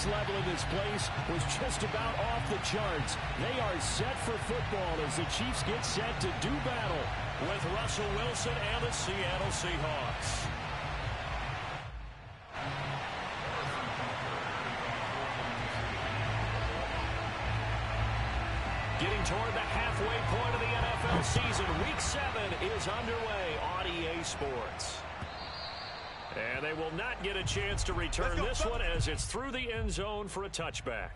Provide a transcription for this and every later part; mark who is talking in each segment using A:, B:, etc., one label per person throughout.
A: noise level in this place was just about off the charts. They are set for football as the Chiefs get set to do battle with Russell Wilson and the Seattle Seahawks. Getting toward the halfway point of the NFL season, Week 7 is underway on EA Sports. And they will not get a chance to return this one as it's through the end zone for a touchback.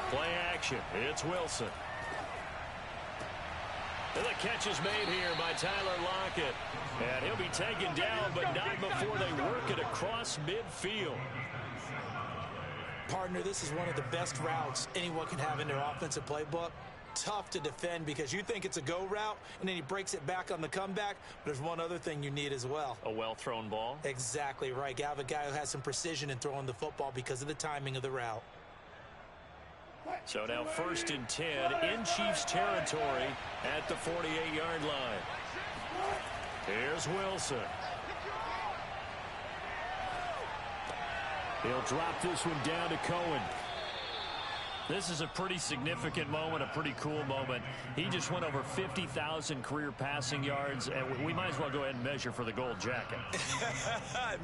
A: Play action. It's Wilson. And the catch is made here by Tyler Lockett. And he'll be taken down, but not before they work it across midfield.
B: Partner, this is one of the best routes anyone can have in their offensive playbook. Tough to defend because you think it's a go route, and then he breaks it back on the comeback. There's one other thing you need as well.
A: A well-thrown ball?
B: Exactly right. You have a guy who has some precision in throwing the football because of the timing of the route.
A: So now 1st and 10 in Chiefs territory at the 48-yard line. Here's Wilson. He'll drop this one down to Cohen. This is a pretty significant moment, a pretty cool moment. He just went over 50,000 career passing yards, and we might as well go ahead and measure for the gold jacket.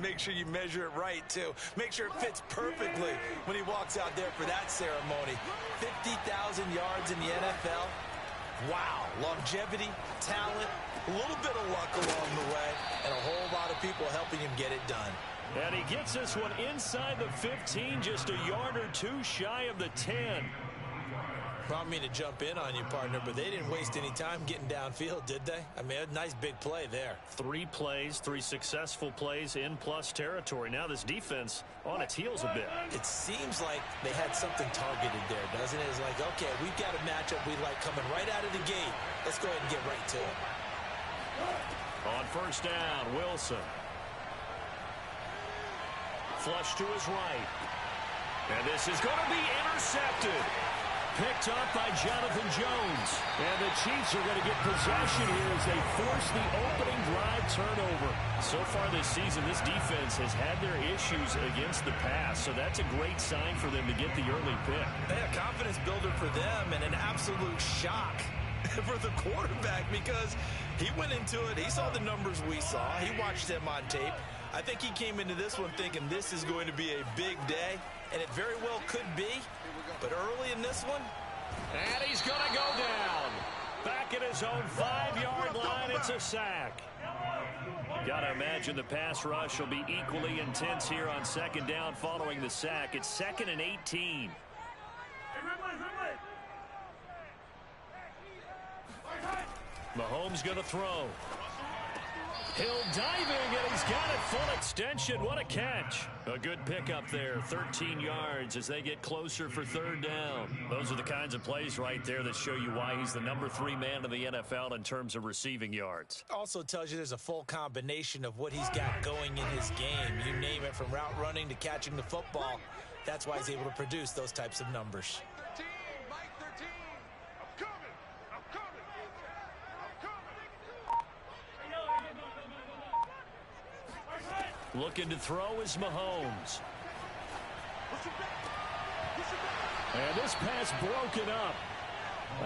B: Make sure you measure it right, too. Make sure it fits perfectly when he walks out there for that ceremony. 50,000 yards in the NFL. Wow. Longevity, talent, a little bit of luck along the way, and a whole lot of people helping him get it done.
A: And he gets this one inside the 15, just a yard or two shy of the 10.
B: Brought me to jump in on you, partner, but they didn't waste any time getting downfield, did they? I mean, a nice big play there.
A: 3 plays, 3 successful plays in plus territory. Now this defense on its heels a bit.
B: It seems like they had something targeted there, doesn't it? It's like, okay, we've got a matchup we like coming right out of the gate. Let's go ahead and get right to it.
A: On 1st down, Wilson. Flush to his right. And this is going to be intercepted. Picked up by Jonathan Jones. And the Chiefs are going to get possession here as they force the opening drive turnover. So far this season, this defense has had their issues against the pass. So that's a great sign for them to get the early pick.
B: Yeah, confidence builder for them and an absolute shock for the quarterback because he went into it. He saw the numbers we saw. He watched them on tape. I think he came into this one thinking this is going to be a big day, and it very well could be. But early in this one,
A: and he's going to go down. Back at his own 5-yard line, it's a sack. Got to imagine the pass rush will be equally intense here on 2nd down following the sack. It's 2nd and 18. Mahomes going to throw. Hill diving, and he's got it full extension. What a catch. A good pickup there, 13 yards as they get closer for 3rd down. Those are the kinds of plays right there that show you why he's the number 3 man in the NFL in terms of receiving yards.
B: Also tells you there's a full combination of what he's got going in his game. You name it, from route running to catching the football. That's why he's able to produce those types of numbers.
A: Looking to throw is Mahomes. And this pass broken up.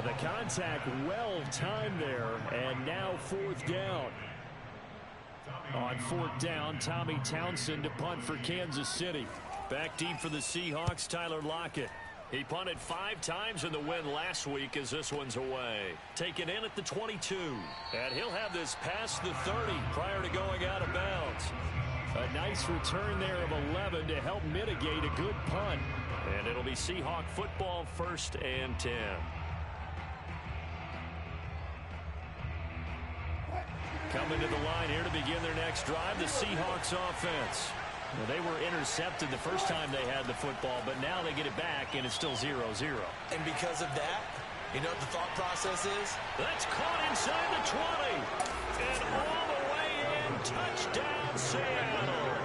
A: The contact well timed there, and now 4th down. On 4th down, Tommy Townsend to punt for Kansas City. Back deep for the Seahawks, Tyler Lockett. He punted 5 times in the win last week as this one's away. Taken in at the 22. And he'll have this past the 30 prior to going out of bounds. A nice return there of 11 to help mitigate a good punt. And it'll be Seahawk football, 1st and 10. Coming to the line here to begin their next drive, the Seahawks offense. Well, they were intercepted the first time they had the football, but now they get it back, and it's still 0-0.
B: And because of that, you know what the thought process is?
A: That's caught inside the 20. And all the way in, touchdown Seattle.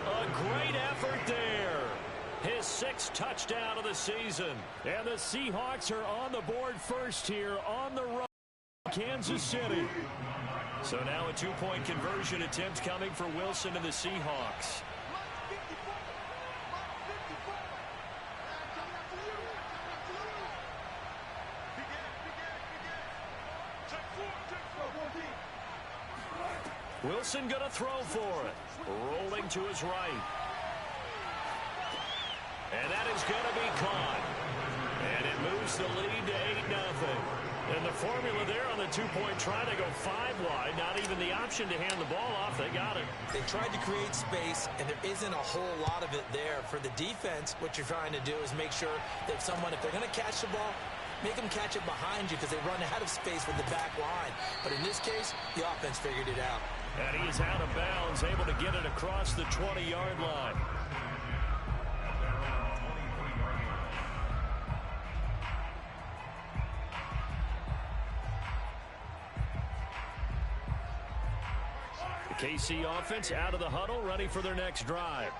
A: A great effort there. His 6th touchdown of the season. And the Seahawks are on the board first here on the road. Kansas City. So now a 2-point conversion attempt coming for Wilson and the Seahawks. Wilson going to throw for it. Rolling to his right. And that is going to be caught. And it moves the lead to 8-0. And the formula there on the 2-point try to go 5 wide. Not even the option to hand the ball off. They got it.
B: They tried to create space, and there isn't a whole lot of it there. For the defense, what you're trying to do is make sure that if they're going to catch the ball, make them catch it behind you because they run out of space with the back line. But in this case, the offense figured it out.
A: And he is out of bounds, able to get it across the 20-yard line. KC offense out of the huddle, ready for their next drive.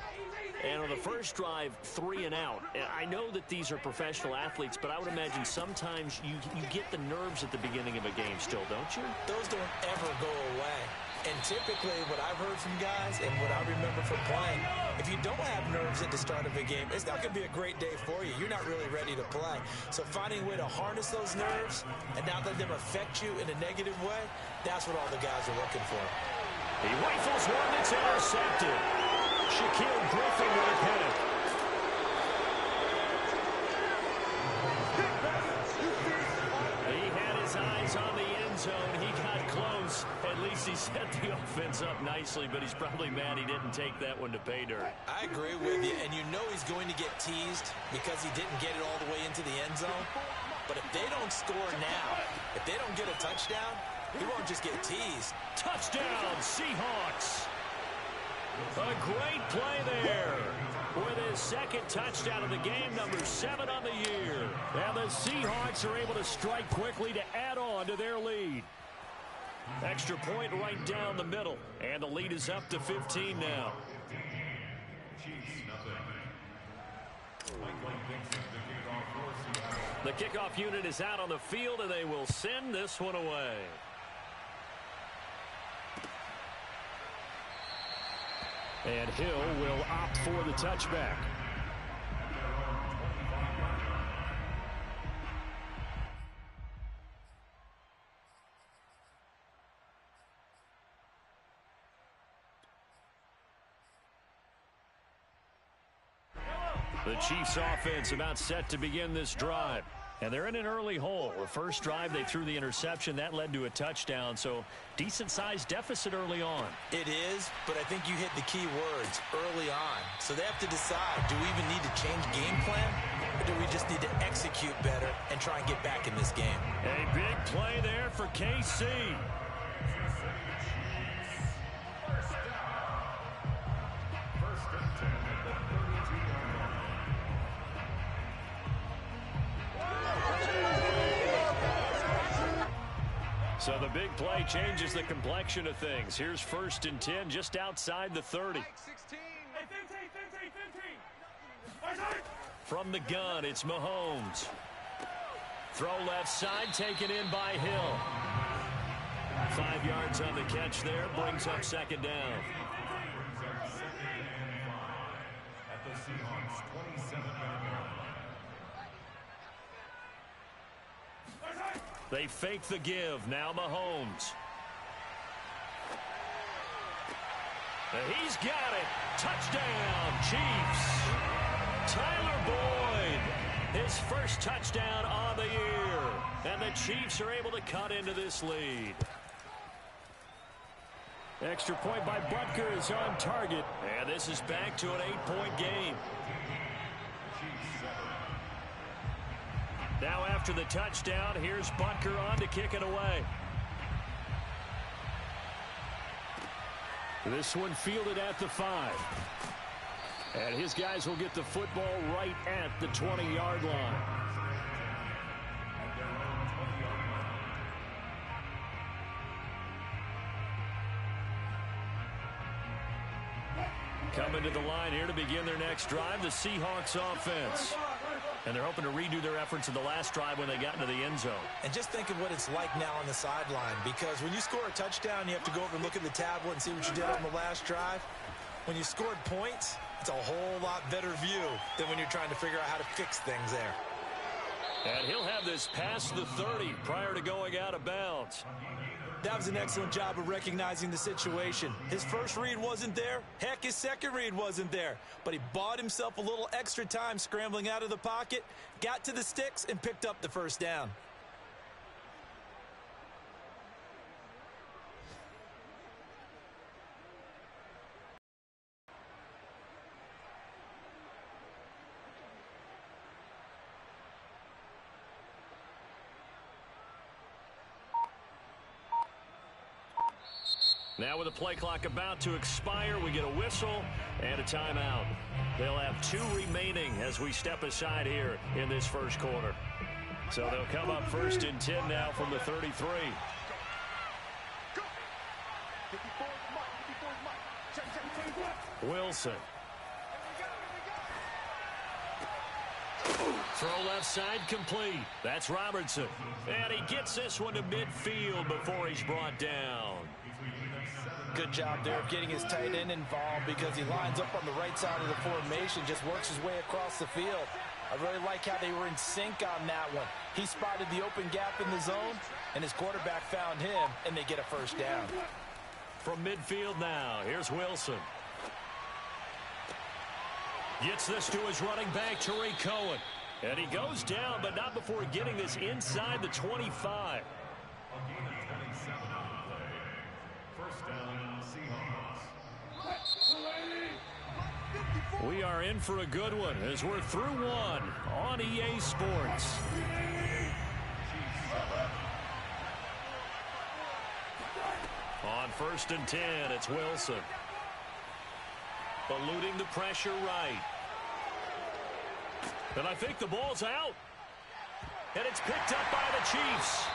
A: And on the first drive, 3 and out. I know that these are professional athletes, but I would imagine sometimes you get the nerves at the beginning of a game still, don't you?
B: Those don't ever go away. And typically what I've heard from guys and what I remember from playing, if you don't have nerves at the start of a game, it's not going to be a great day for you. You're not really ready to play. So finding a way to harness those nerves and not let them affect you in a negative way, that's what all the guys are looking for.
A: He rifles one that's intercepted. Shaquille Griffin with a panic. He had his eyes on the end zone. He got close. At least he set the offense up nicely, but he's probably mad he didn't take that one to pay dirt.
B: I agree with you, and you know he's going to get teased because he didn't get it all the way into the end zone. But if they don't score now, if they don't get a touchdown, he won't just get teased.
A: Touchdown, Seahawks. A great play there. With his 2nd touchdown of the game, number 7 on the year. And the Seahawks are able to strike quickly to add on to their lead. Extra point right down the middle. And the lead is up to 15 now. The kickoff unit is out on the field, and they will send this one away. And Hill will opt for the touchback. The Chiefs offense about set to begin this drive. And they're in an early hole. The first drive, they threw the interception. That led to a touchdown. So decent-sized deficit early on.
B: It is, but I think you hit the key words early on. So they have to decide, do we even need to change game plan? Or do we just need to execute better and try and get back in this game?
A: A big play there for KC. So the big play changes the complexion of things. Here's 1st and 10 just outside the 30. From the gun, it's Mahomes. Throw left side, taken in by Hill. 5 yards on the catch there, brings up 2nd down. They fake the give. Now Mahomes. He's got it. Touchdown, Chiefs. Tyler Boyd. His 1st touchdown on the year. And the Chiefs are able to cut into this lead. Extra point by Butker is on target. And this is back to an 8-point game. Now after the touchdown, here's Butker on to kick it away. This one fielded at the 5. And his guys will get the football right at the 20-yard line. Coming to the line here to begin their next drive, the Seahawks offense. And they're hoping to redo their efforts in the last drive when they got into the end zone.
B: And just think of what it's like now on the sideline, because when you score a touchdown, you have to go over and look at the tablet and see what you did on the last drive. When you scored points, it's a whole lot better view than when you're trying to figure out how to fix things there.
A: And he'll have this past the 30 prior to going out of bounds.
B: That was an excellent job of recognizing the situation. His first read wasn't there. Heck, his second read wasn't there. But he bought himself a little extra time scrambling out of the pocket, got to the sticks, and picked up the first down.
A: Now with the play clock about to expire, we get a whistle and a timeout. They'll have 2 remaining as we step aside here in this first quarter. So they'll come up first and 10 now from the 33. Wilson. Throw left side complete. That's Robertson. And he gets this one to midfield before he's brought down.
B: Good job there of getting his tight end involved, because he lines up on the right side of the formation, just works his way across the field. I really like how they were in sync on that one. He spotted the open gap in the zone, and his quarterback found him, and they get a first down.
A: From midfield now, here's Wilson. Gets this to his running back, Tariq Cohen. And he goes down, but not before getting this inside the 25. We are in for a good one as we're through one on EA Sports. On first and 10, it's Wilson. Eluding the pressure right. And I think the ball's out. And it's picked up by the Chiefs.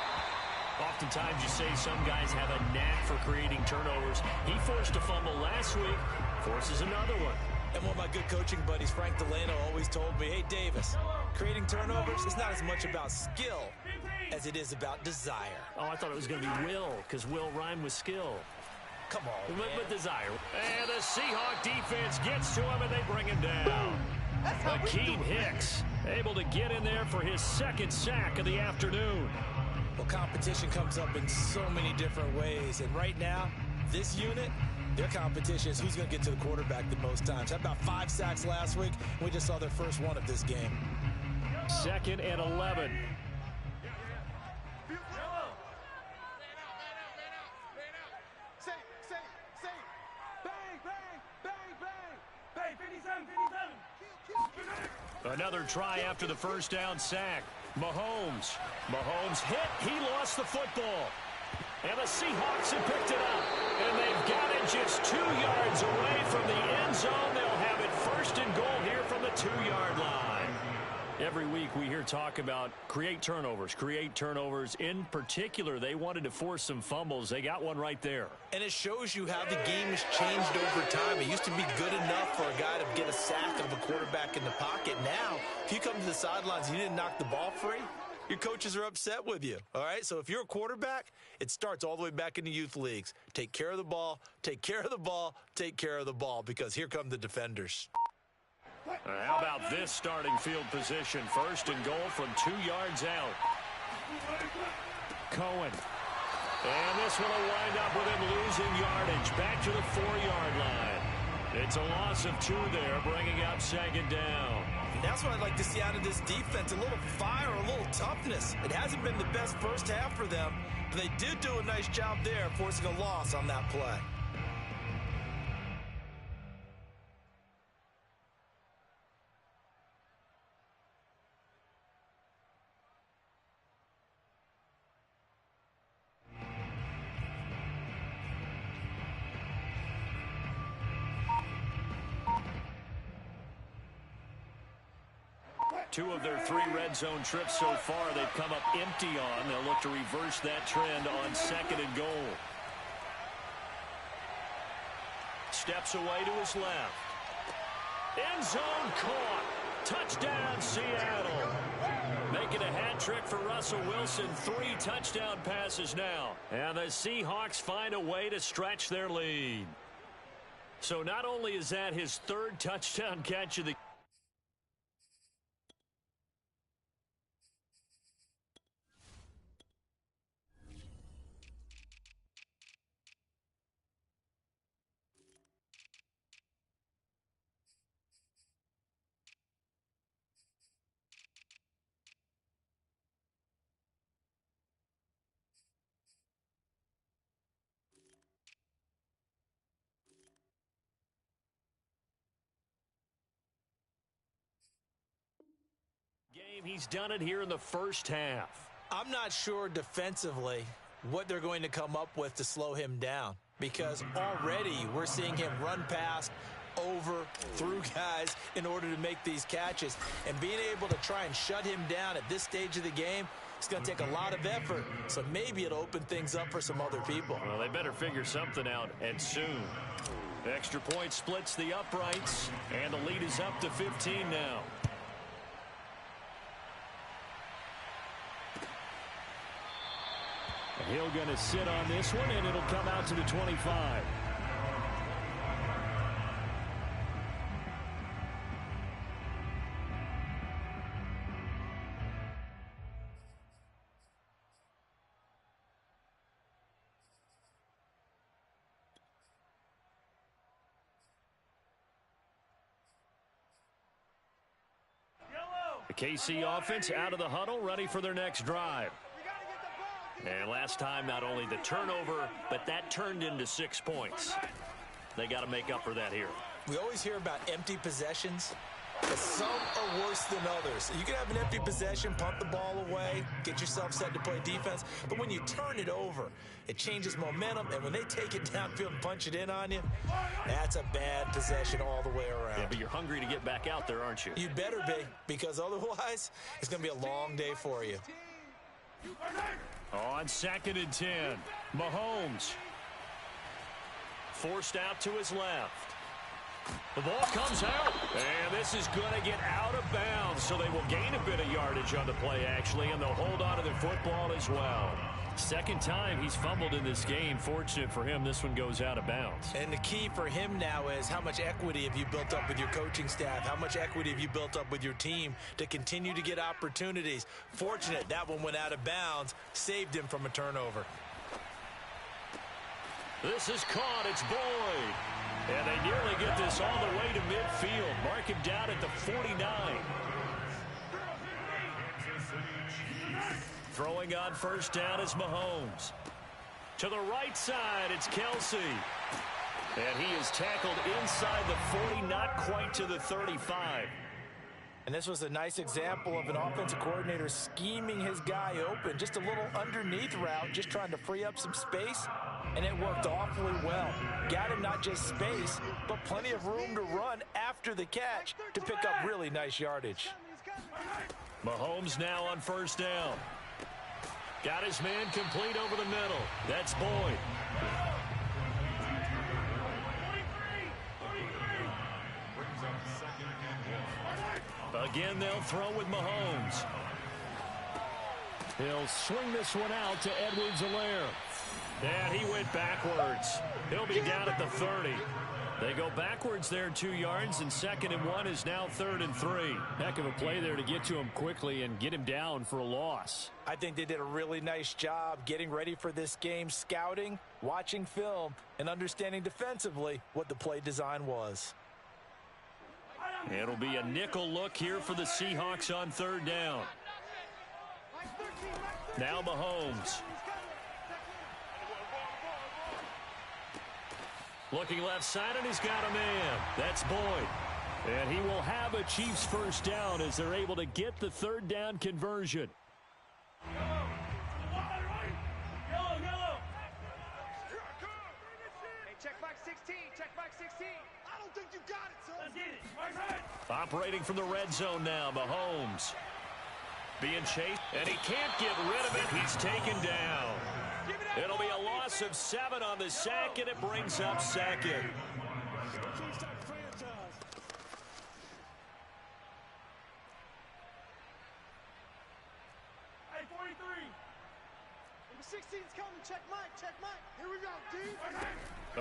A: Oftentimes you say some guys have a knack for creating turnovers. He forced a fumble last week, forces another one.
B: And one of my good coaching buddies, Frank Delano, always told me, hey, Davis, creating turnovers is not as much about skill as it is about desire.
A: Oh, I thought it was going to be will, because will rhyme with skill.
B: Come on,
A: but desire. And the Seahawk defense gets to him, and they bring him down. Akeem Hicks able to get in there for his second sack of the afternoon.
B: Well, competition comes up in so many different ways. And right now, this unit, their competition is who's going to get to the quarterback the most times. Had about 5 sacks last week. We just saw their first one of this game.
A: 2nd and 11. Another try after the first down sack. Mahomes hit. He lost the football. And the Seahawks have picked it up. And they've got it just 2 yards away from the end zone. They'll have it first and goal here from the 2-yard line. Every week we hear talk about create turnovers. In particular, they wanted to force some fumbles. They got one right there.
B: And it shows you how the game has changed over time. It used to be good enough for a guy to get a sack of a quarterback in the pocket. Now, if you come to the sidelines and you didn't knock the ball free, your coaches are upset with you, all right? So if you're a quarterback, it starts all the way back in the youth leagues. Take care of the ball, take care of the ball, take care of the ball, because here come the defenders.
A: How about this starting field position? First and goal from 2 yards out. Cohen. And this one will wind up with him losing yardage. Back to the 4-yard line. It's a loss of 2 there, bringing up 2nd down.
B: That's what I'd like to see out of this defense. A little fire, a little toughness. It hasn't been the best first half for them, but they did do a nice job there, forcing a loss on that play.
A: 2 of their 3 red zone trips so far they've come up empty on. They'll look to reverse that trend on 2nd and goal. Steps away to his left. End zone caught. Touchdown, Seattle. Making a hat trick for Russell Wilson. 3 touchdown passes now. And the Seahawks find a way to stretch their lead. So not only is that his 3rd touchdown catch of the game. He's done it here in the first half.
B: I'm not sure defensively what they're going to come up with to slow him down, because already we're seeing him run past, over, through guys in order to make these catches. And being able to try and shut him down at this stage of the game, it's going to take a lot of effort. So maybe it'll open things up for some other people.
A: Well, they better figure something out, and soon. Extra point splits the uprights, and the lead is up to 15 now. Hill going to sit on this one, and it'll come out to the 25. The KC offense out of the huddle, ready for their next drive. And last time, not only the turnover, but that turned into 6 points. They got to make up for that here.
B: We always hear about empty possessions, but some are worse than others. You can have an empty possession, punt the ball away, get yourself set to play defense, but when you turn it over, it changes momentum, and when they take it downfield and punch it in on you, that's a bad possession all the way around.
A: Yeah, but you're hungry to get back out there, aren't you?
B: You better be, because otherwise, it's going to be a long day for you.
A: On 2nd and 10, Mahomes. Forced out to his left. The ball comes out, and this is going to get out of bounds, so they will gain a bit of yardage on the play, actually, and they'll hold on to the football as well. 2nd time he's fumbled in this game. Fortunate for him, this one goes out of bounds.
B: And the key for him now is how much equity have you built up with your coaching staff? How much equity have you built up with your team to continue to get opportunities? Fortunate that one went out of bounds, saved him from a turnover.
A: This is caught. It's Boyd. And they nearly get this all the way to midfield. Mark him down at the 49. Throwing on 1st down is Mahomes. To the right side, it's Kelsey. And he is tackled inside the 40, not quite to the 35.
B: And this was a nice example of an offensive coordinator scheming his guy open. Just a little underneath route, just trying to free up some space. And it worked awfully well. Got him not just space, but plenty of room to run after the catch to pick up really nice yardage.
A: Mahomes now on 1st down. Got his man complete over the middle. That's Boyd. Again, they'll throw with Mahomes. He'll swing this one out to Edwards-Helaire. And he went backwards. He'll be down at the 30. They go backwards there 2 yards, and 2nd and 1 is now 3rd and 3. Heck of a play there to get to him quickly and get him down for a loss.
B: I think they did a really nice job getting ready for this game, scouting, watching film, and understanding defensively what the play design was.
A: It'll be a nickel look here for the Seahawks on 3rd down. Now Mahomes. Looking left side, and he's got a man. That's Boyd. And he will have a Chiefs 1st down as they're able to get the 3rd down conversion.
C: Hey, check box 16. Check box 16. don't think you got it, son. Let's get it. Right side.
A: Operating from the red zone now, Mahomes. Being chased, and he can't get rid of it. He's taken down. It'll be a loss of 7 on the sack, and it brings up second.
C: Hey, 43. Number 16's coming. Check Mike. Check Mike. Here we go, D.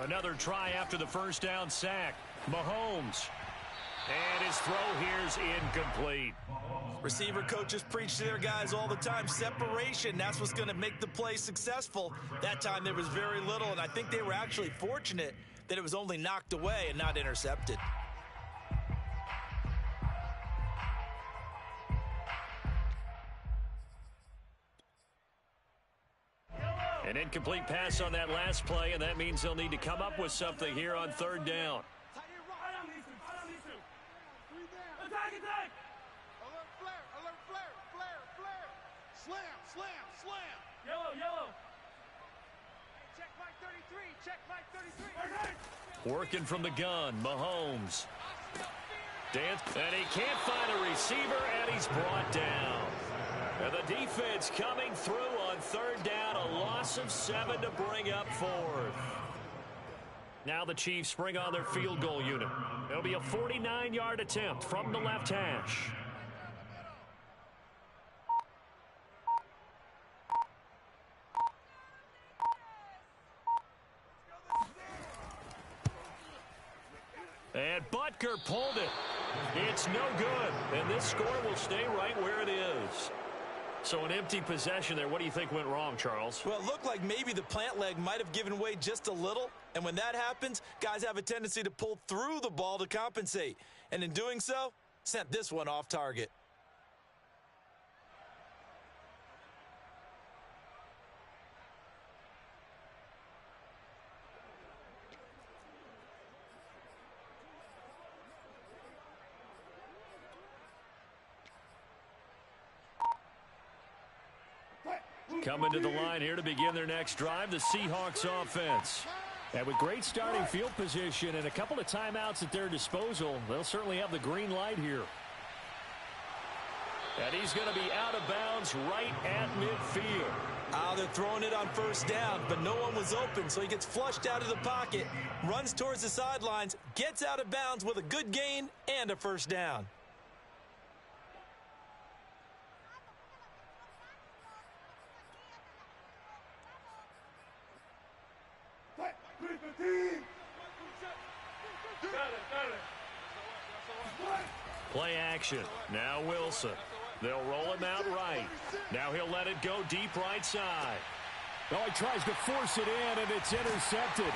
A: Another try after the first down sack. Mahomes. And his throw here's incomplete.
B: Receiver coaches preach to their guys all the time. Separation, that's what's going to make the play successful. That time there was very little, and I think they were actually fortunate that it was only knocked away and not intercepted.
A: An incomplete pass on that last play, and that means they'll need to come up with something here on third down.
C: Attack! Alert flare! Slam! Yellow! Check Mike 33!
A: Working from the gun, Mahomes. Dance, and he can't find a receiver, and he's brought down. And the defense coming through on third down, a loss of 7 to bring up fourth. Now the Chiefs bring on their field goal unit. It'll be a 49-yard attempt from the left hash. And Butker pulled it. It's no good. And this score will stay right where it is. So an empty possession there. What do you think went wrong, Charles?
B: Well, it looked like maybe the plant leg might have given way just a little. And when that happens, guys have a tendency to pull through the ball to compensate. And in doing so, sent this one off target.
A: Coming to the line here to begin their next drive, the Seahawks offense. And with great starting field position and a couple of timeouts at their disposal, they'll certainly have the green light here. And he's going to be out of bounds right at midfield.
B: They're throwing it on first down, but no one was open, so he gets flushed out of the pocket, runs towards the sidelines, gets out of bounds with a good gain and a first down.
A: Play action. Now Wilson. They'll roll him out right. Now he'll let it go deep right side. Oh, he tries to force it in, and it's intercepted.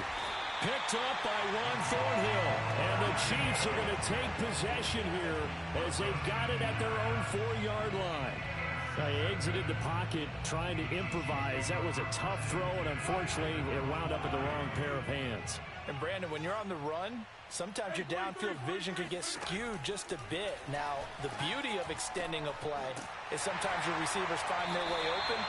A: Picked up by Ron Thornhill. And the Chiefs are going to take possession here as they've got it at their own 4-yard line. He exited the pocket trying to improvise. That was a tough throw, and unfortunately, it wound up in the wrong pair of hands.
B: And, Brandon, when you're on the run, sometimes your downfield vision can get skewed just a bit. Now, the beauty of extending a play is sometimes your receivers find their way open,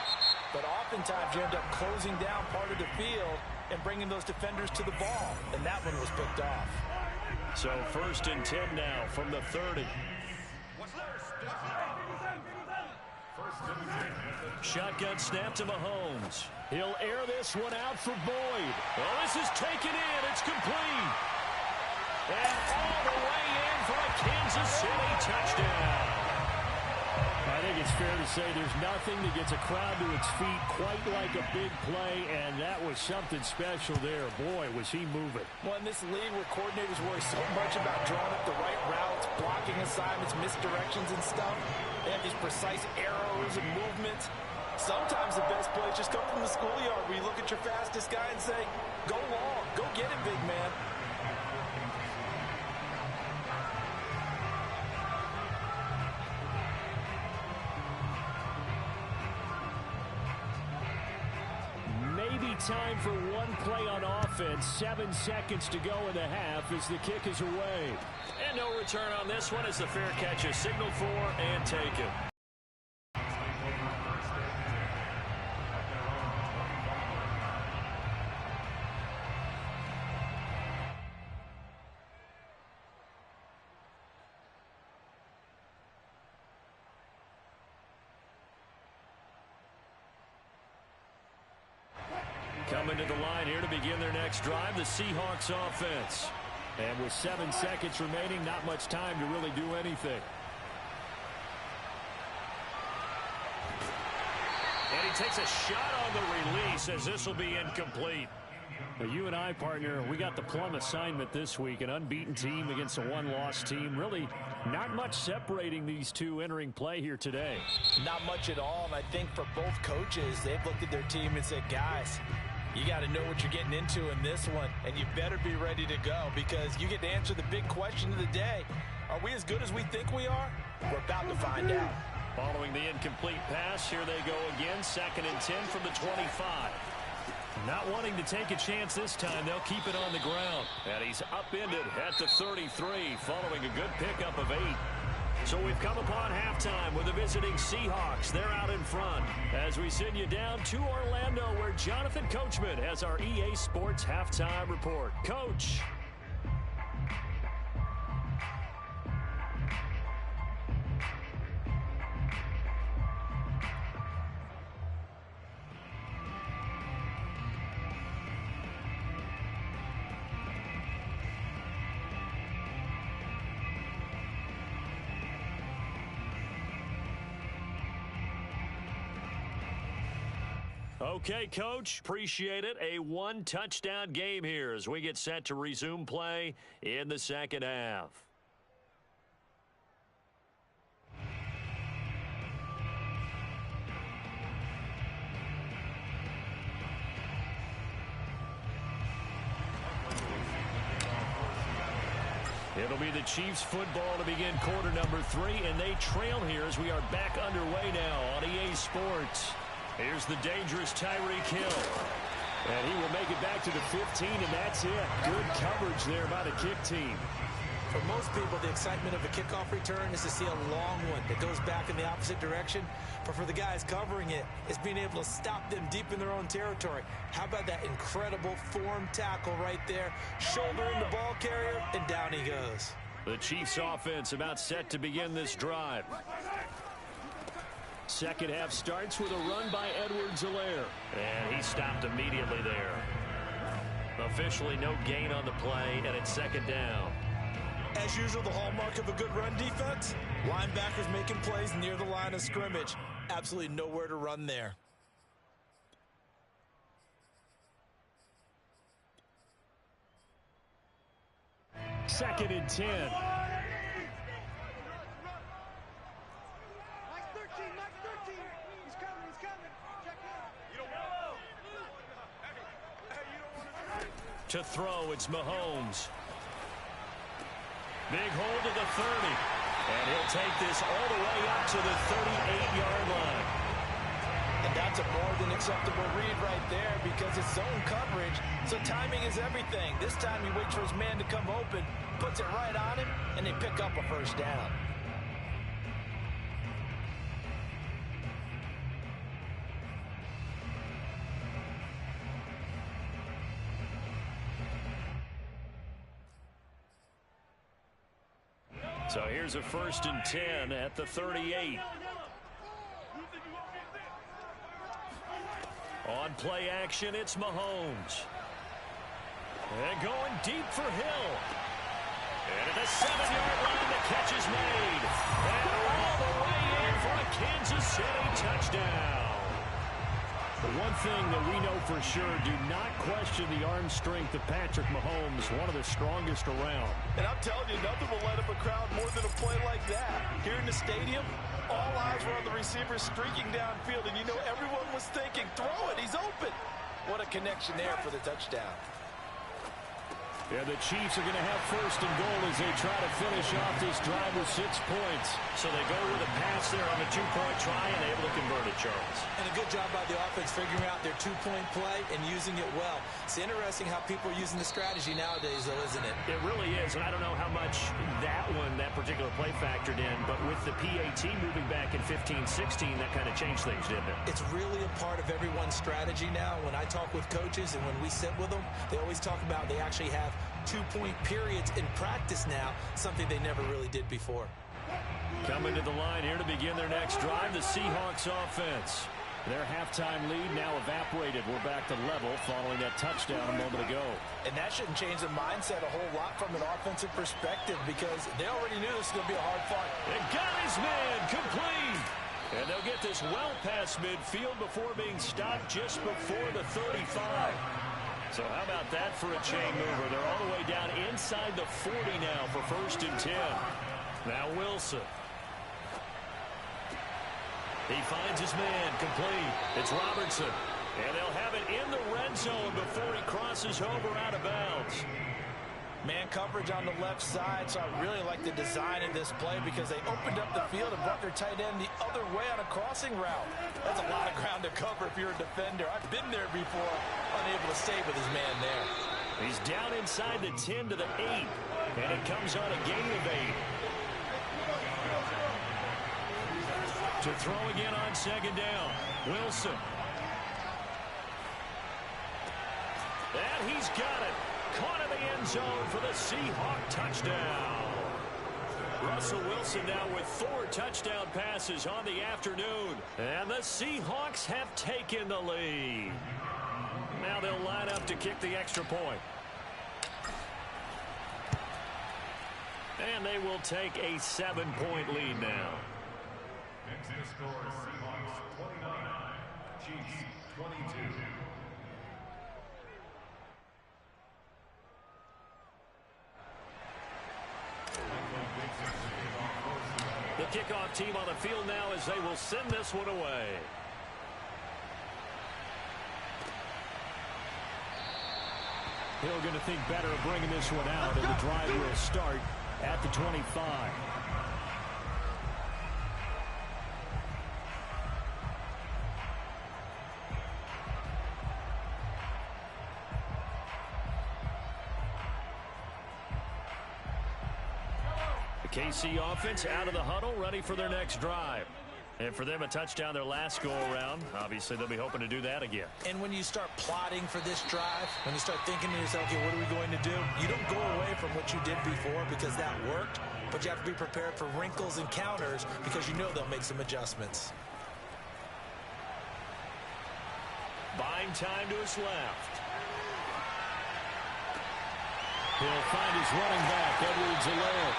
B: but oftentimes you end up closing down part of the field and bringing those defenders to the ball, and that one was picked off.
A: So 1st and 10 now from the 30. Shotgun snap to Mahomes. He'll air this one out for Boyd. Oh, this is taken in. It's complete. And all the way in for a Kansas City touchdown. I think it's fair to say there's nothing that gets a crowd to its feet quite like a big play, and that was something special there. Boy, was he moving.
B: Well, in this league where coordinators worry so much about drawing up the right routes, blocking assignments, misdirections and stuff, they have these precise arrows and movements. Sometimes the best plays just come from the schoolyard where you look at your fastest guy and say, go long, go get him, big man.
A: Maybe time for one play on offense. 7 seconds to go in the half as the kick is away. And no return on this one as the fair catch is signaled for and taken. to the line here to begin their next drive, the Seahawks offense. And with 7 seconds remaining, not much time to really do anything. And he takes a shot on the release as this will be incomplete. Well, you and I, partner, we got the plum assignment this week. An unbeaten team against a one-loss team. Really not much separating these two entering play here today.
B: Not much at all, and I think for both coaches, they've looked at their team and said, guys, you got to know what you're getting into in this one, and you better be ready to go because you get to answer the big question of the day. Are we as good as we think we are? We're about to find out.
A: Following the incomplete pass, here they go again. 2nd and 10 from the 25. Not wanting to take a chance this time, they'll keep it on the ground. And he's upended at the 33, following a good pickup of 8. So we've come upon halftime with the visiting Seahawks. They're out in front as we send you down to Orlando, where Jonathan Coachman has our EA Sports halftime report. Coach. Okay, Coach, appreciate it. A one-touchdown game here as we get set to resume play in the second half. It'll be the Chiefs football to begin quarter number 3, and they trail here as we are back underway now on EA Sports. Here's the dangerous Tyreek Hill. And he will make it back to the 15, and that's it. Good coverage there by the kick team.
B: For most people, the excitement of a kickoff return is to see a long one that goes back in the opposite direction. But for the guys covering it, it's being able to stop them deep in their own territory. How about that incredible form tackle right there? Shouldering the ball carrier, and down he goes.
A: The Chiefs offense about set to begin this drive. Second half starts with a run by Edwards-Helaire. And he stopped immediately there. Officially no gain on the play, and it's second down.
B: As usual, the hallmark of a good run defense, linebackers making plays near the line of scrimmage. Absolutely nowhere to run there.
A: Second and 10. To throw, it's Mahomes. Big hold to the 30. And he'll take this all the way up to the 38-yard line.
B: And that's a more than acceptable read right there because it's zone coverage, so timing is everything. This time he waits for his man to come open, puts it right on him, and they pick up a first down.
A: So here's a 1st and 10 at the 38. On play action, it's Mahomes. And going deep for Hill. And at the 7-yard line, the catch is made. And all the way in for a Kansas City touchdown. The one thing that we know for sure, do not question the arm strength of Patrick Mahomes, one of the strongest around.
B: And I'm telling you, nothing will light up a crowd more than a play like that. Here in the stadium, all eyes were on the receiver streaking downfield, and you know everyone was thinking, throw it, he's open. What a connection there for the touchdown.
A: Yeah, the Chiefs are going to have 1st and goal as they try to finish off this drive with 6 points. So they go with a pass there on a 2-point try and able to convert it, Charles.
B: And a good job by the offense figuring out their 2-point play and using it well. It's interesting how people are using the strategy nowadays, though, isn't it?
A: It really is, and I don't know how much that particular play factored in, but with the PAT moving back in 15-16, that kind of changed things, didn't it?
B: It's really a part of everyone's strategy now. When I talk with coaches and when we sit with them, they always talk about they actually have 2-point periods in practice now, something they never really did before.
A: Coming to the line here to begin their next drive, the Seahawks offense. Their halftime lead now evaporated. We're back to level following that touchdown a moment ago.
B: And that shouldn't change the mindset a whole lot from an offensive perspective because they already knew this was going to be a hard fight.
A: And got his man complete. And they'll get this well past midfield before being stopped just before the 35. So how about that for a chain mover? They're all the way down inside the 40 now for 1st and 10. Now Wilson. He finds his man complete. It's Robertson. And they'll have it in the red zone before he crosses over out of bounds.
B: Man coverage on the left side, so I really like the design of this play because they opened up the field and brought their tight end the other way on a crossing route. That's a lot of ground to cover if you're a defender. I've been there before, unable to stay with his man there.
A: He's down inside the 10 to the 8, and it comes on a gain of 8. To throw again on 2nd down. Wilson. And he's got it. Caught in the end zone for the Seahawk touchdown. Russell Wilson now with 4 touchdown passes on the afternoon. And the Seahawks have taken the lead. Now they'll line up to kick the extra point. And they will take a 7-point lead now.
D: Next score is Seahawks 29, Chiefs 22.
A: The kickoff team on the field now as they will send this one away. Hill going to think better of bringing this one out, and the drive will start at the 25. KC offense out of the huddle, ready for their next drive. And for them, a touchdown their last go-around. Obviously, they'll be hoping to do that again.
B: And when you start plotting for this drive, when you start thinking to yourself, okay, what are we going to do? You don't go away from what you did before because that worked, but you have to be prepared for wrinkles and counters because you know they'll make some adjustments.
A: Buying time to his left. He'll find his running back, Edwards-Helaire.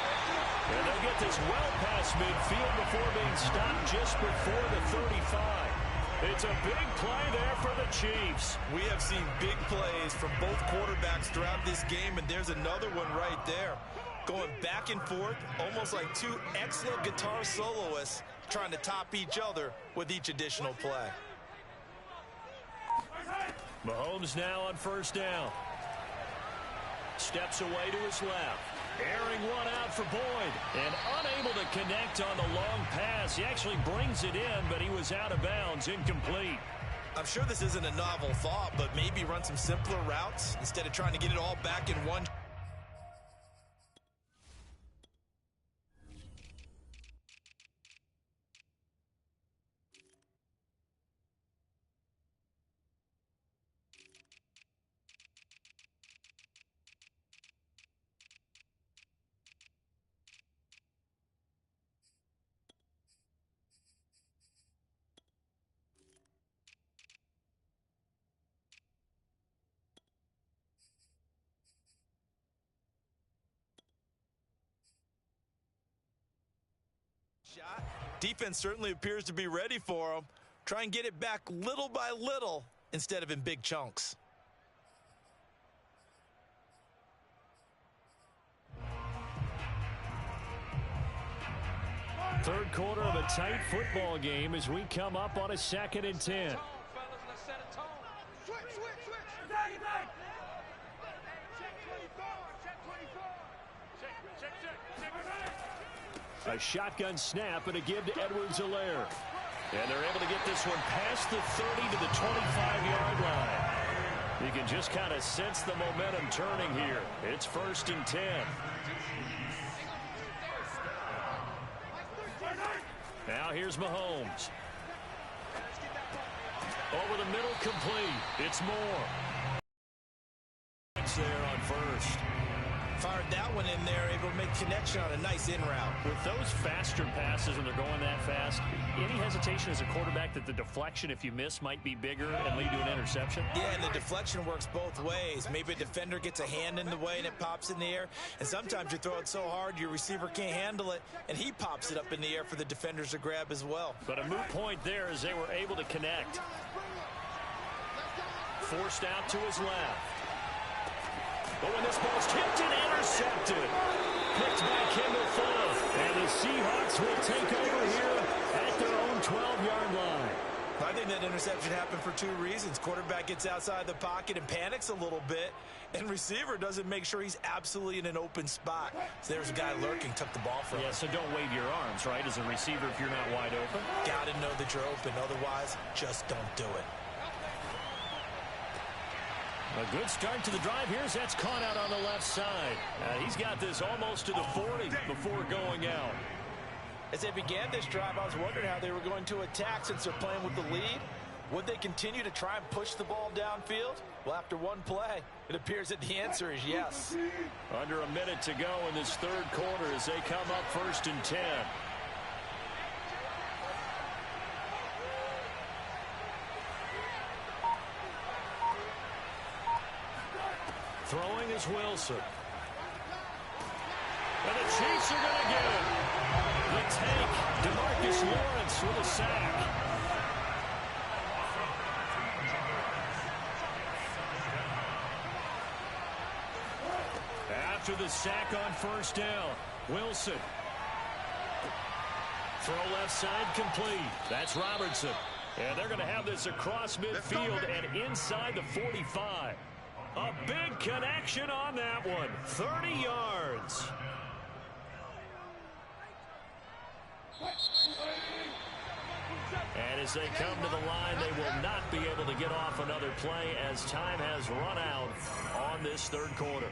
A: And they'll get this well past midfield before being stopped just before the 35. It's a big play there for the Chiefs.
B: We have seen big plays from both quarterbacks throughout this game, and there's another one right there. Going back and forth, almost like two excellent guitar soloists trying to top each other with each additional play.
A: Mahomes now on 1st down. Steps away to his left. Airing one out for Boyd. And unable to connect on the long pass. He actually brings it in, but he was out of bounds, incomplete.
B: I'm sure this isn't a novel thought, but maybe run some simpler routes instead of trying to get it all back in one. Shot. Defense certainly appears to be ready for him. Try and get it back little by little instead of in big chunks.
A: Third quarter of a tight football game as we come up on a 2nd and 10. A shotgun snap and a give to Edwards-Helaire. And they're able to get this one past the 30 to the 25-yard line. You can just kind of sense the momentum turning here. It's 1st and 10. Now here's Mahomes. Over the middle, complete. It's Moore. It's there on 1st.
B: Fired that one in there, able to make connection on a nice in route.
A: With those faster passes when they're going that fast, any hesitation as a quarterback that the deflection, if you miss, might be bigger and lead to an interception?
B: Yeah, and the deflection works both ways. Maybe a defender gets a hand in the way and it pops in the air, and sometimes you throw it so hard your receiver can't handle it, and he pops it up in the air for the defenders to grab as well.
A: But a moot point there as they were able to connect. Forced out to his left. But when this ball's tipped and intercepted, picked by Kendall Fuller, and the Seahawks will take over here at their own 12-yard line.
B: I think that interception happened for two reasons. Quarterback gets outside the pocket and panics a little bit, and receiver doesn't make sure he's absolutely in an open spot. So there's a guy lurking, took the ball from him.
A: Yeah, so don't wave your arms, right, as a receiver if you're not wide open.
B: Got to know that you're open. Otherwise, just don't do it.
A: A good start to the drive. Here's that's caught out on the left side. He's got this almost to the 40 before going out.
B: As they began this drive, I was wondering how they were going to attack since they're playing with the lead. Would they continue to try and push the ball downfield? Well, after one play, it appears that the answer is yes.
A: Under a minute to go in this third quarter as they come up 1st and 10. Throwing is Wilson. And the Chiefs are going to get him. The tank, DeMarcus Lawrence with a sack. After the sack on 1st down, Wilson. Throw left side complete. That's Robertson. And they're going to have this across midfield and inside the 45. A big connection on that one. 30 yards. And as they come to the line, they will not be able to get off another play as time has run out on this third quarter.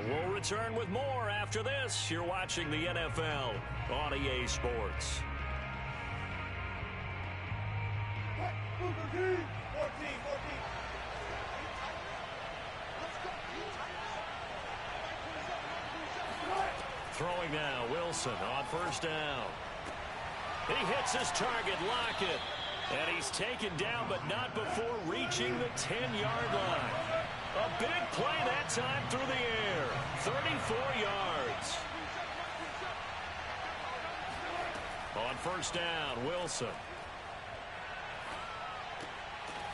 A: We'll return with more after this. You're watching the NFL on EA Sports.
C: 14.
A: Throwing now, Wilson on 1st down. He hits his target, Lockett. And he's taken down, but not before reaching the 10-yard line. A big play that time through the air. 34 yards. On 1st down, Wilson.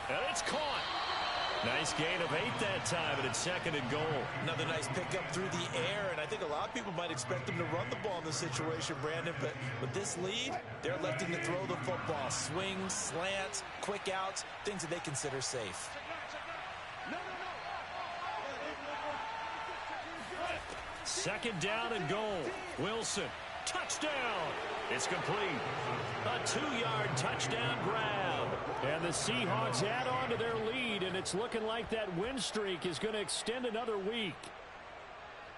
A: And it's caught. Nice gain of 8 that time, and it's 2nd and goal.
B: Another nice pickup through the air, and I think a lot of people might expect them to run the ball in this situation, Brandon, but with this lead, they're electing to throw the football. Swings, slants, quick outs, things that they consider safe.
A: 2nd down and goal. Wilson, touchdown. It's complete. A 2-yard touchdown grab. And the Seahawks add on to their lead, and it's looking like that win streak is going to extend another week.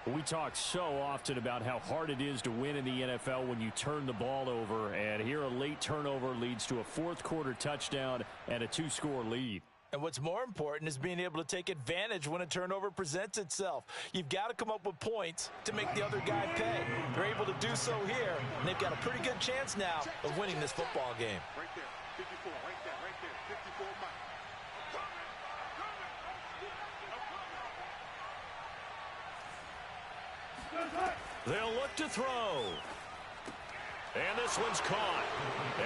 A: We talk so often about how hard it is to win in the NFL when you turn the ball over, and here a late turnover leads to a 4th quarter touchdown and a 2-score lead.
B: And what's more important is being able to take advantage when a turnover presents itself. You've got to come up with points to make the other guy pay. They're able to do so here, and they've got a pretty good chance now of winning this football game.
C: Right there, 54, right there, 54 miles.
A: They'll look to throw. And this one's caught.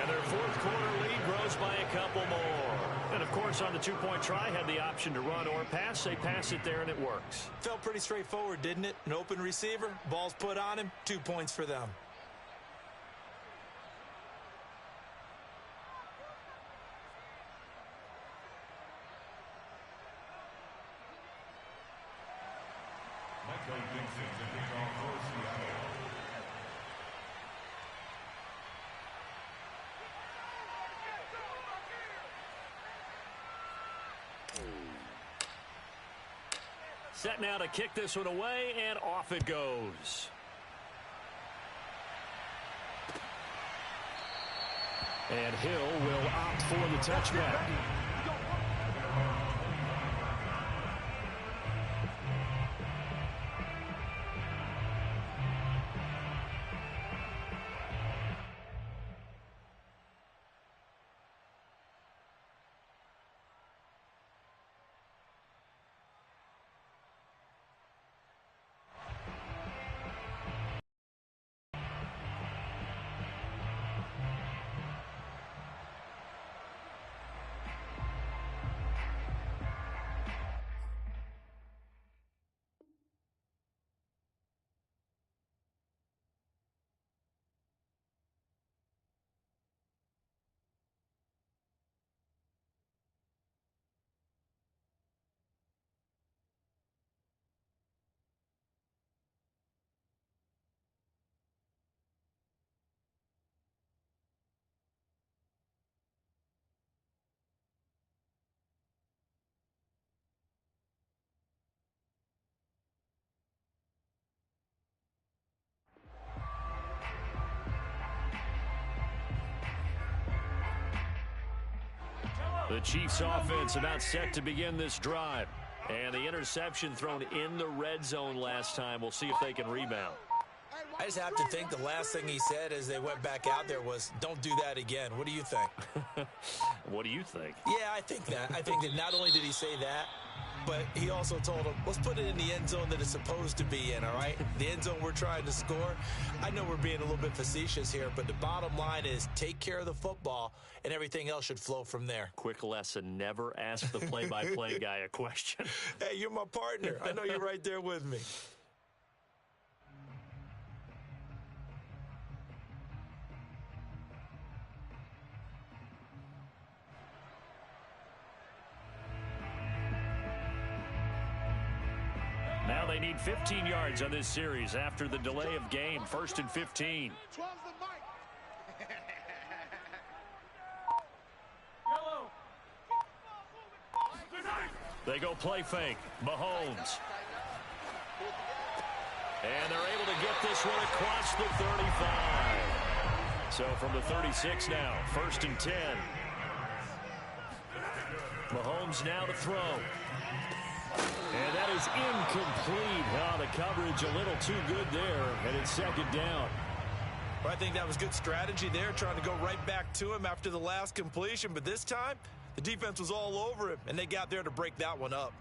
A: And their 4th quarter lead grows by a couple more. And, of course, on the 2-point try, had the option to run or pass. They pass it there, and it works.
B: Felt pretty straightforward, didn't it? An open receiver, ball's put on him, 2 points for them.
A: Set now to kick this one away, and off it goes. And Hill will opt for the touchback. The Chiefs offense about set to begin this drive. And the interception thrown in the red zone last time. We'll see if they can rebound.
B: I just have to think the last thing he said as they went back out there was, don't do that again. What do you think?
A: What do you think?
B: Yeah, I think that. I think that not only did he say that, but he also told him, let's put it in the end zone that it's supposed to be in, all right? The end zone we're trying to score. I know we're being a little bit facetious here, but the bottom line is take care of the football, and everything else should flow from there.
A: Quick lesson, never ask the play-by-play guy a question.
B: Hey, you're my partner. I know you're right there with me.
A: Now they need 15 yards on this series after the delay of game. 1st and 15.
C: 12's the mic.
A: They go play fake. Mahomes. And they're able to get this one across the 35. So from the 36 now, 1st and 10. Mahomes now to throw. And that is incomplete. Oh, the coverage a little too good there, and it's 2nd down.
B: Well, I think that was good strategy there, trying to go right back to him after the last completion. But this time, the defense was all over him, and they got there to break that one up.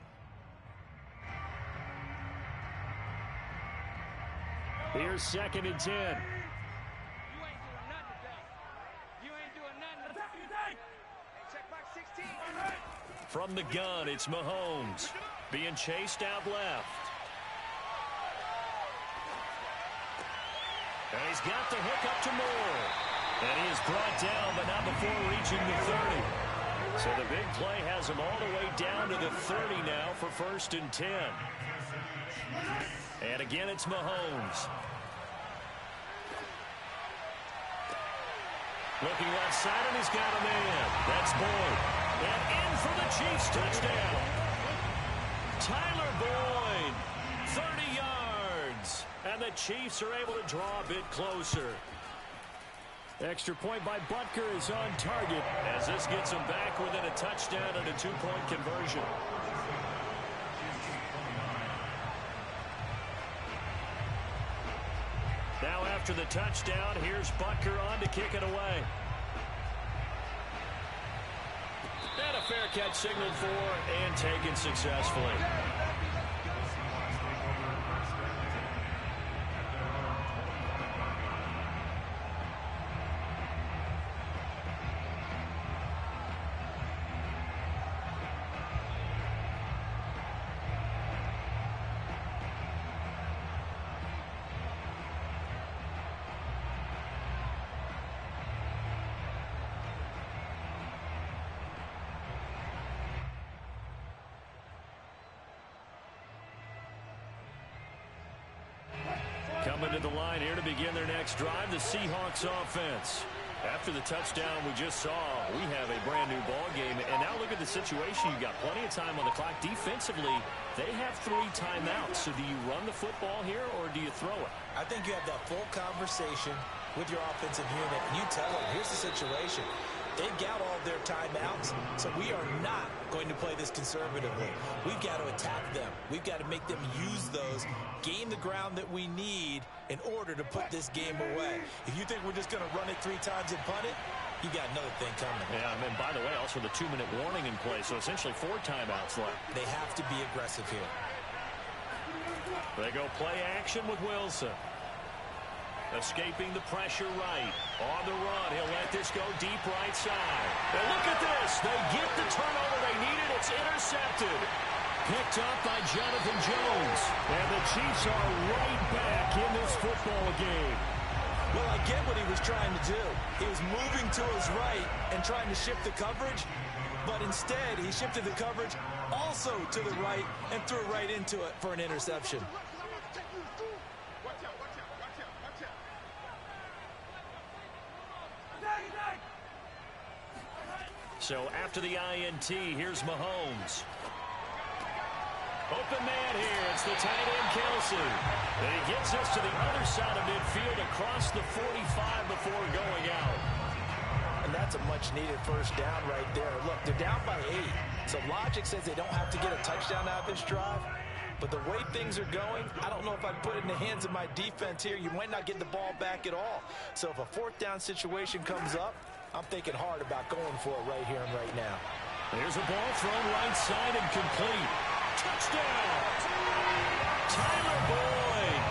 A: Here's 2nd and 10.
C: You ain't doing nothing today. You ain't doing nothing today. Hey, check back 16.
A: From the gun, it's Mahomes being chased out left. And he's got the hook up to Moore. And he is brought down, but not before reaching the 30. So the big play has him all the way down to the 30 now for 1st and 10. And again, it's Mahomes. Looking left side, and he's got a man. That's Boyd. And in for the Chiefs touchdown. Tyler Boyd, 30 yards. And the Chiefs are able to draw a bit closer. Extra point by Butker is on target as this gets him back within a touchdown and a 2-point conversion. Now after the touchdown, here's Butker on to kick it away. And a fair catch signaled for and taken successfully. Coming to the line here to begin their next drive, the Seahawks offense. After the touchdown we just saw, we have a brand new ball game. And now look at the situation. You've got plenty of time on the clock. Defensively, they have 3 timeouts. So do you run the football here or do you throw it?
B: I think you have that full conversation with your offensive unit, and you tell them, here's the situation. They've got all their timeouts, so we are not going to play this conservatively. We've got to attack them. We've got to make them use those, gain the ground that we need in order to put this game away. If you think we're just going to run it 3 times and punt it, you got another thing coming.
A: Yeah, and by the way, also the 2-minute warning in play, so essentially 4 timeouts left.
B: They have to be aggressive here.
A: They go play action with Wilson. Escaping the pressure right. On the run, he'll let this go deep right side. And look at this. They get the turnover they needed. It's intercepted. Picked up by Jonathan Jones. And the Chiefs are right back in this football game.
B: Well, I get what he was trying to do. He was moving to his right and trying to shift the coverage. But instead, he shifted the coverage also to the right and threw right into it for an interception.
A: So after the INT, here's Mahomes. Open man here. It's the tight end, Kelsey. And he gets us to the other side of midfield across the 45 before going out.
B: and that's a much-needed first down right there. Look, they're down by 8, so logic says they don't have to get a touchdown out of this drive. But the way things are going, I don't know if I'd put it in the hands of my defense here. You might not get the ball back at all. So if a fourth down situation comes up, I'm thinking hard about going for it right here and right now.
A: There's a ball thrown right side and complete. Touchdown! Tyler Boyd,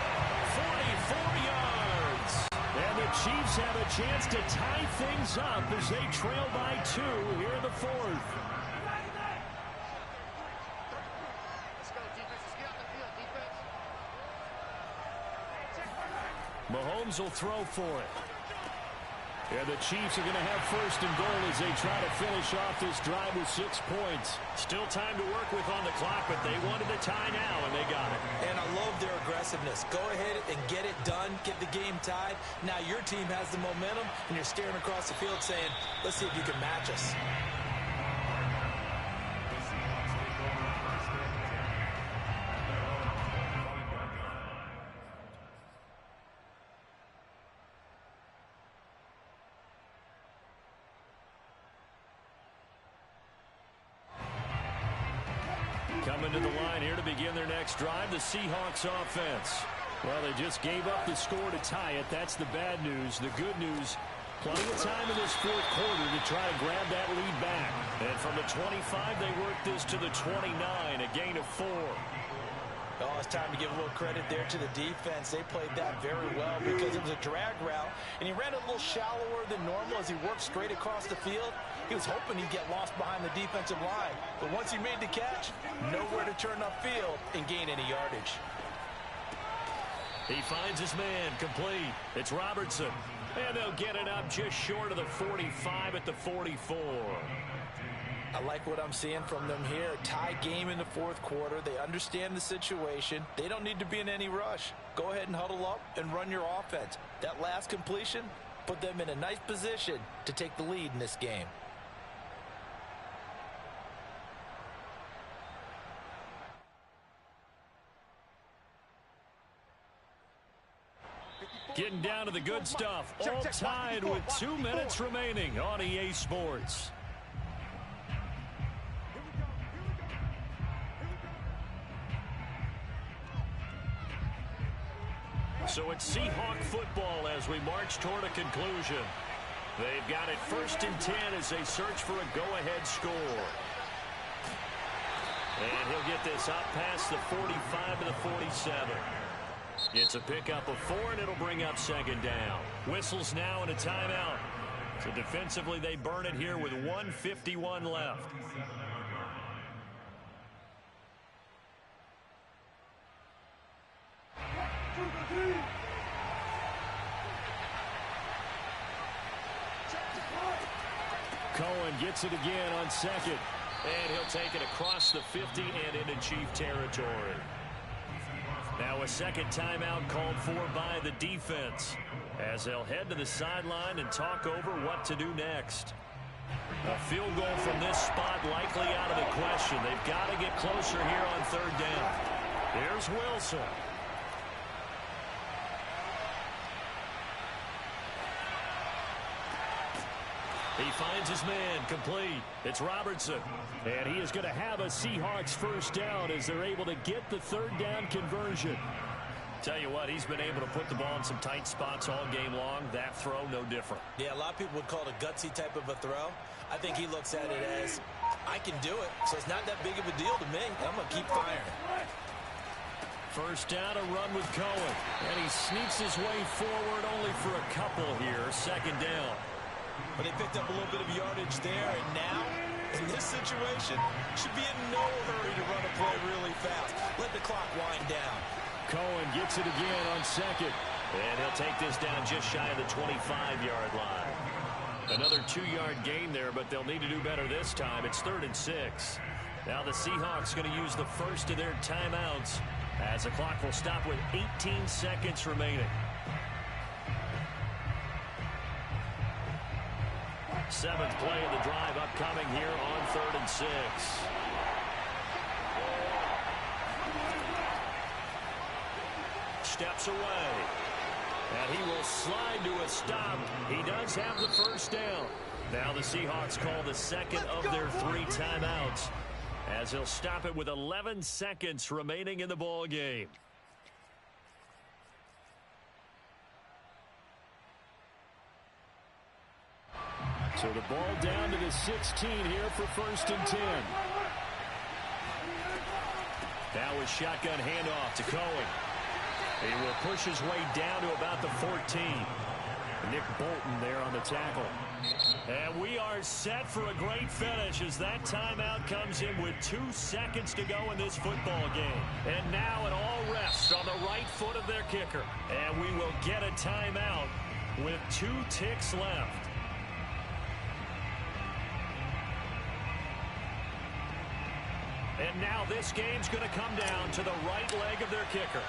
A: 44 yards. And the Chiefs have a chance to tie things up as they trail by 2 here in the fourth. Mahomes will throw for it. And the Chiefs are going to have first and goal as they try to finish off this drive with 6 points. Still time to work with on the clock, but they wanted the tie now, and they got it.
B: And I love their aggressiveness. Go ahead and get it done, get the game tied. Now your team has the momentum, and you're staring across the field saying, let's see if you can match us.
A: Coming to the line here to begin their next drive, the Seahawks offense. Well, they just gave up the score to tie it. That's the bad news. The good news, plenty of time in this fourth quarter to try to grab that lead back. And from the 25, they work this to the 29, a gain of 4.
B: Oh, it's time to give a little credit there to the defense. They played that very well because it was a drag route, and he ran a little shallower than normal as he worked straight across the field. He was hoping he'd get lost behind the defensive line, but once he made the catch, nowhere to turn upfield and gain any yardage.
A: He finds his man, complete. It's Robertson, and they'll get it up just short of the 45 at the 44.
B: I like what I'm seeing from them here. Tie game in the fourth quarter. They understand the situation. They don't need to be in any rush. Go ahead and huddle up and run your offense. That last completion put them in a nice position to take the lead in this game.
A: Getting down to the good stuff. All tied with 2 minutes remaining on EA Sports. So it's Seahawk football as we march toward a conclusion. They've got it 1st and 10 as they search for a go-ahead score. And he'll get this up past the 45 to the 47. It's a pickup of 4, and it'll bring up 2nd down. Whistles now and a timeout. So defensively, they burn it here with 1:51 left. Cohen gets it again on 2nd. And he'll take it across the 50 and into Chief territory. Now a 2nd timeout called for by the defense as they'll head to the sideline and talk over what to do next. A field goal from this spot likely out of the question. They've got to get closer here on 3rd down. Here's Wilson. He finds his man, complete. It's Robertson. And he is going to have a Seahawks 1st down as they're able to get the 3rd down conversion. Tell you what, he's been able to put the ball in some tight spots all game long. That throw, no different.
B: Yeah, a lot of people would call it a gutsy type of a throw. I think he looks at it as, I can do it, so it's not that big of a deal to me. I'm going to keep firing.
A: 1st down, a run with Cohen. And he sneaks his way forward only for a couple here. 2nd down.
B: But they picked up a little bit of yardage there, and now, in this situation, should be in no hurry to run a play really fast. Let the clock wind down.
A: Cohen gets it again on 2nd. And he'll take this down just shy of the 25-yard line. Another 2-yard gain there, but they'll need to do better this time. It's 3rd and 6. Now the Seahawks going to use the first of their timeouts as the clock will stop with 18 seconds remaining. 7th play of the drive upcoming here on 3rd and 6. Steps away. And he will slide to a stop. He does have the 1st down. Now the Seahawks call the second of their 3 timeouts, as he'll stop it with 11 seconds remaining in the ball game. So the ball down to the 16 here for 1st and 10. Now a shotgun handoff to Cohen. He will push his way down to about the 14. Nick Bolton there on the tackle. And we are set for a great finish as that timeout comes in with 2 seconds to go in this football game. And now it all rests on the right foot of their kicker. And we will get a timeout with 2 ticks left. And now this game's going to come down to the right leg of their kicker.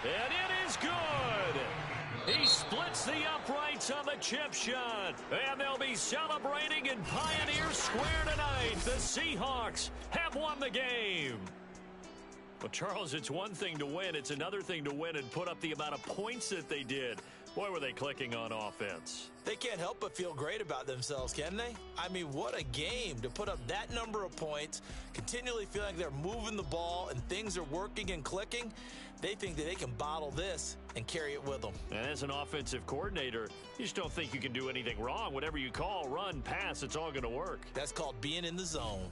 A: And it is good. He splits the uprights on the chip shot. And they'll be celebrating in Pioneer Square tonight. The Seahawks have won the game. Well, Charles, it's one thing to win. It's another thing to win and put up the amount of points that they did. Boy, were they clicking on offense.
B: They can't help but feel great about themselves, can they? I mean, what a game to put up that number of points, continually feel like they're moving the ball and things are working and clicking. They think that they can bottle this and carry it with them.
A: And as an offensive coordinator, you just don't think you can do anything wrong. Whatever you call, run, pass, it's all going to work.
B: That's called being in the zone.